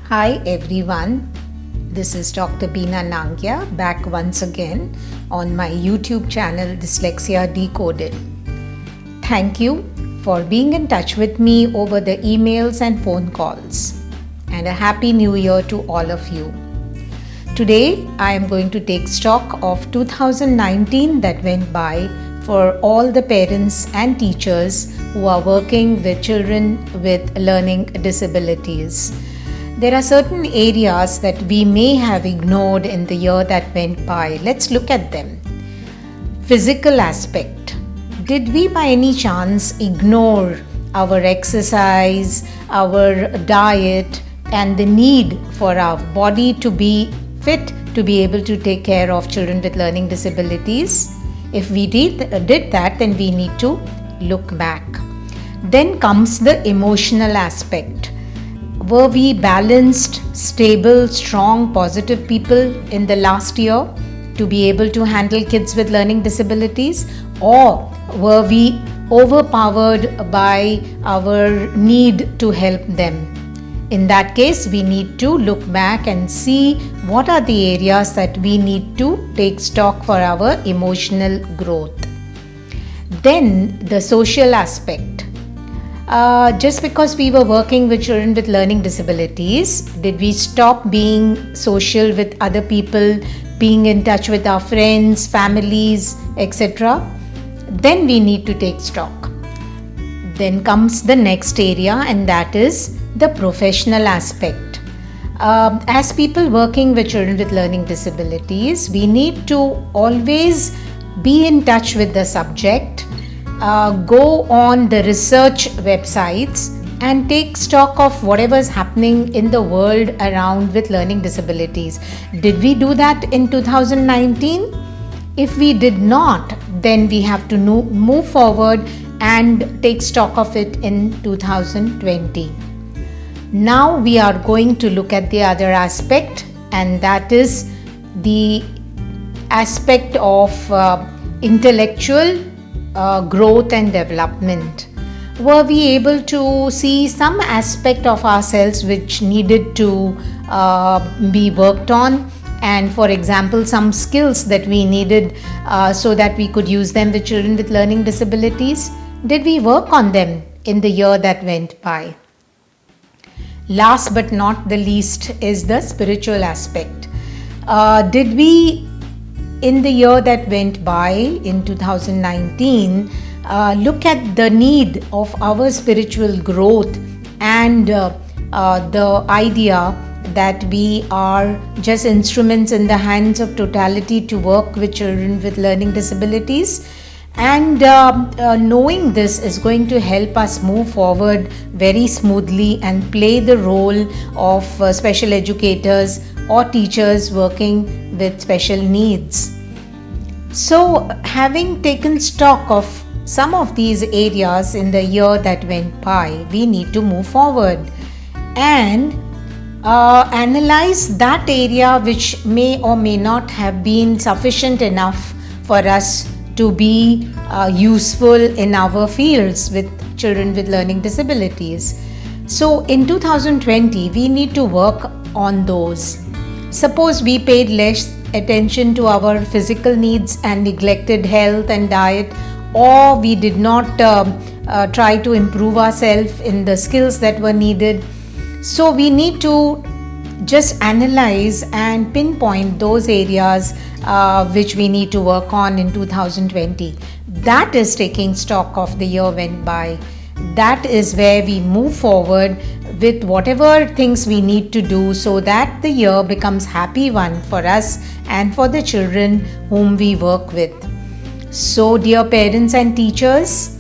Hi everyone, this is Dr.bina back once again on my YouTube channel Dyslexia Decoded. Thank you for being in touch with me over the emails and phone calls, and a happy new year to all of you. Today I am going to take stock of 2019 that went by for all the parents and teachers who are working with children with learning disabilities. There are certain areas that we may have ignored in the year that went by. Let's look at them. Physical aspect. Did we by any chance ignore our exercise, our diet, and the need for our body to be fit to be able to take care of children with learning disabilities? If we did that, then we need to look back. Then comes the emotional aspect. Were we balanced, stable, strong, positive people in the last year to be able to handle kids with learning disabilities? Or were we overpowered by our need to help them? In that case, we need to look back and see what are the areas that we need to take stock for our emotional growth. Then the social aspect. Just because we were working with children with learning disabilities, did we stop being social with other people, being in touch with our friends, families, etc.? Then we need to take stock. Then comes the next area, and that is the professional aspect. As people working with children with learning disabilities, we need to always be in touch with the subject. Go on the research websites and take stock of whatever is happening in the world around with learning disabilities. Did we do that in 2019? If we did not, then we have to move forward and take stock of it in 2020. Now we are going to look at the other aspect, and that is the aspect of intellectual growth and development. Were we able to see some aspect of ourselves which needed to be worked on, and for example some skills that we needed so that we could use them with children with learning disabilities? Did we work on them in the year that went by? Last but not the least is the spiritual aspect. Did we in the year that went by in 2019 look at the need of our spiritual growth and the idea that we are just instruments in the hands of totality to work with children with learning disabilities? And knowing this is going to help us move forward very smoothly and play the role of special educators or teachers working with special needs. So, having taken stock of some of these areas in the year that went by, we need to move forward and analyze that area which may or may not have been sufficient enough for us to be useful in our fields with children with learning disabilities. So in 2020, we need to work on those. Suppose we paid less attention to our physical needs and neglected health and diet, or we did not try to improve ourselves in the skills that were needed. So we need to just analyze and pinpoint those areas which we need to work on in 2020. That is taking stock of the year went by. That is where we move forward with whatever things we need to do so that the year becomes happy one for us and for the children whom we work with. So dear parents and teachers,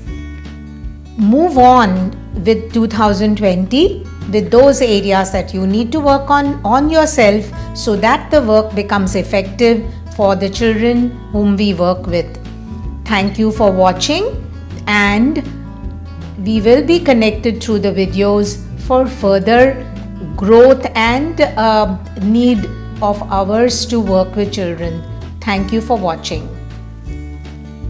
move on with 2020 with those areas that you need to work on yourself so that the work becomes effective for the children whom we work with. Thank you for watching, and we will be connected through the videos for further growth and need of ours to work with children. Thank you for watching.